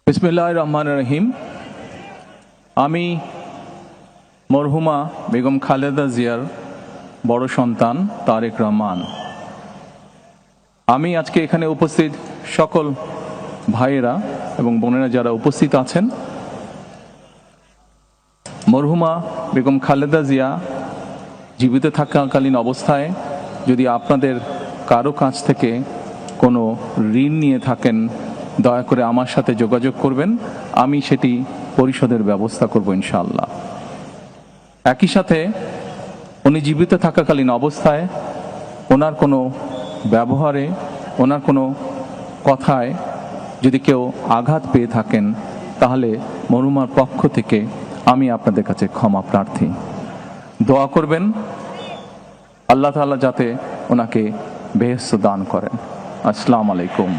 বিসমিল্লাহির রহমানির রহিম। আমি মরহুমা বেগম খালেদা জিয়ার বড় সন্তান তারেক রহমান। আমি আজকে এখানে উপস্থিত সকল ভাইয়েরা এবং বোনেরা যারা উপস্থিত আছেন, মরহুমা বেগম খালেদা জিয়া জীবিত থাকাকালীন অবস্থায় যদি আপনাদের কারো কাছ থেকে কোনো ঋণ নিয়ে থাকেন, দয়া করে আমার সাথে যোগাযোগ করবেন, আমি সেটি পরিশোধের ব্যবস্থা করব ইনশাআল্লাহ। একই সাথে উনি জীবিত থাকাকালীন অবস্থায় ওনার কোনো ব্যবহারে, ওনার কোনো কথায় যদি কেউ আঘাত পেয়ে থাকেন, তাহলে মরহুমার পক্ষ থেকে আমি আপনাদের কাছে ক্ষমা প্রার্থী। দোয়া করবেন আল্লাহ তাআলা যাতে ওনাকে বেহেশত দান করেন। আসসালামু আলাইকুম।